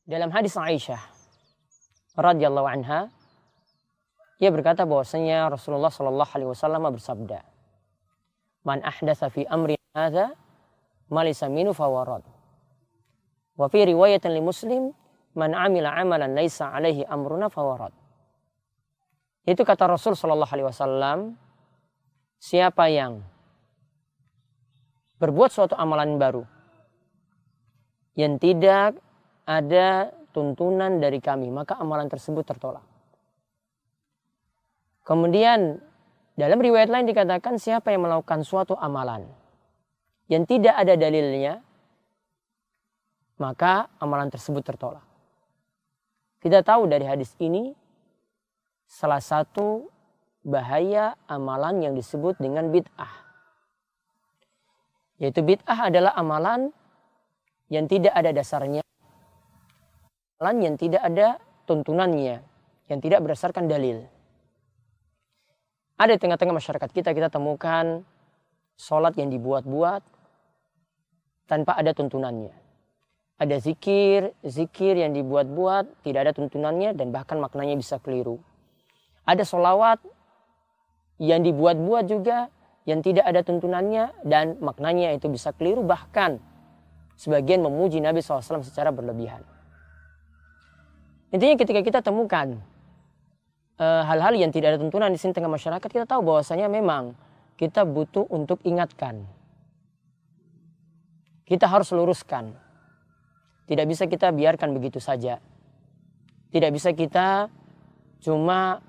Dalam hadis Aisyah radhiyallahu anha, ia berkata bahwasanya Rasulullah Shallallahu alaihi wasallam bersabda, "Man ahdatsa fi amrina hadza ma laysa minhu fawarad." Wa fi riwayatin li Muslim, "Man amila amalan laisa alaihi amruna fawarad." Itu kata Rasul Shallallahu alaihi wasallam, siapa yang berbuat suatu amalan baru yang tidak ada tuntunan dari kami, maka amalan tersebut tertolak. Kemudian dalam riwayat lain dikatakan siapa yang melakukan suatu amalan yang tidak ada dalilnya, maka amalan tersebut tertolak. Kita tahu dari hadis ini salah satu bahaya amalan yang disebut dengan bid'ah. Yaitu bid'ah adalah amalan yang tidak ada dasarnya, amalan yang tidak ada tuntunannya, yang tidak berdasarkan dalil. Ada di tengah-tengah masyarakat kita temukan sholat yang dibuat-buat tanpa ada tuntunannya. Ada zikir yang dibuat-buat tidak ada tuntunannya dan bahkan maknanya bisa keliru. Ada sholawat yang dibuat-buat juga yang tidak ada tuntunannya dan maknanya itu bisa keliru, bahkan sebagian memuji Nabi SAW secara berlebihan. Intinya ketika kita temukan hal-hal yang tidak ada tuntunan di sini tengah masyarakat, kita tahu bahwasanya memang kita butuh untuk ingatkan. Kita harus luruskan. Tidak bisa kita biarkan begitu saja. Tidak bisa kita cuma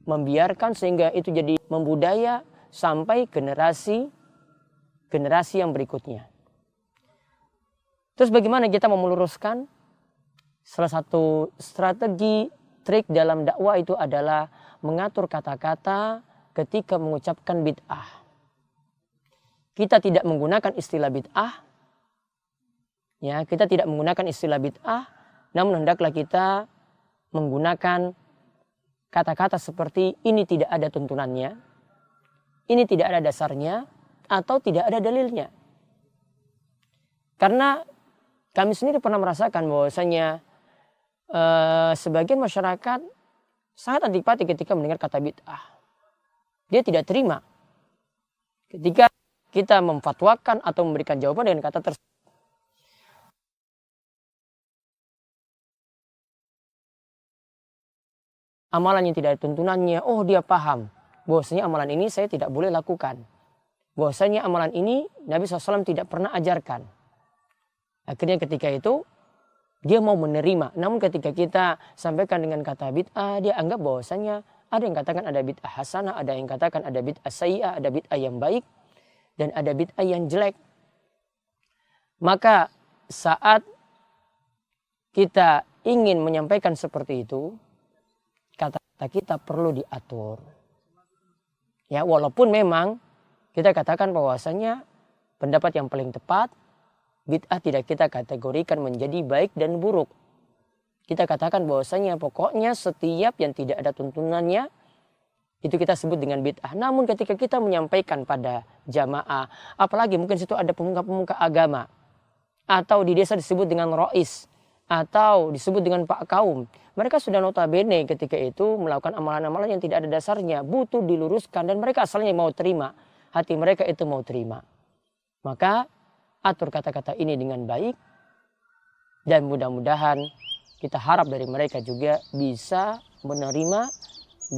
membiarkan sehingga itu jadi membudaya sampai generasi yang berikutnya. Terus bagaimana kita mau meluruskan? Salah satu strategi, trik dalam dakwah itu adalah mengatur kata-kata ketika mengucapkan bid'ah. Kita tidak menggunakan istilah bid'ah. Ya, kita tidak menggunakan istilah bid'ah, namun hendaklah kita menggunakan kata-kata seperti ini tidak ada tuntunannya, ini tidak ada dasarnya, atau tidak ada dalilnya. Karena kami sendiri pernah merasakan bahwasanya sebagian masyarakat sangat antipati ketika mendengar kata bid'ah. Dia tidak terima ketika kita memfatwakan atau memberikan jawaban dengan kata tersebut. Amalan yang tidak ada tuntunannya, oh dia paham bahwasanya amalan ini saya tidak boleh lakukan. Bahwasanya amalan ini Nabi SAW tidak pernah ajarkan. Akhirnya ketika itu dia mau menerima. Namun ketika kita sampaikan dengan kata bid'ah, dia anggap bahwasanya ada yang katakan ada bid'ah hasanah, ada yang katakan ada bid'ah sayyi'ah, ada bid'ah yang baik, dan ada bid'ah yang jelek. Maka saat kita ingin menyampaikan seperti itu, kata-kata kita perlu diatur. Ya, walaupun memang kita katakan bahwasanya pendapat yang paling tepat, bid'ah tidak kita kategorikan menjadi baik dan buruk. Kita katakan bahwasanya pokoknya setiap yang tidak ada tuntunannya itu kita sebut dengan bid'ah. Namun ketika kita menyampaikan pada jamaah, apalagi mungkin situ ada pemuka-pemuka agama, atau di desa disebut dengan rois, atau disebut dengan pak kaum, mereka sudah notabene ketika itu melakukan amalan-amalan yang tidak ada dasarnya, butuh diluruskan, dan mereka asalnya mau terima, hati mereka itu mau terima. Maka atur kata-kata ini dengan baik, dan mudah-mudahan kita harap dari mereka juga bisa menerima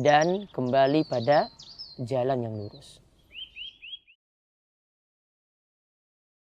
dan kembali pada jalan yang lurus.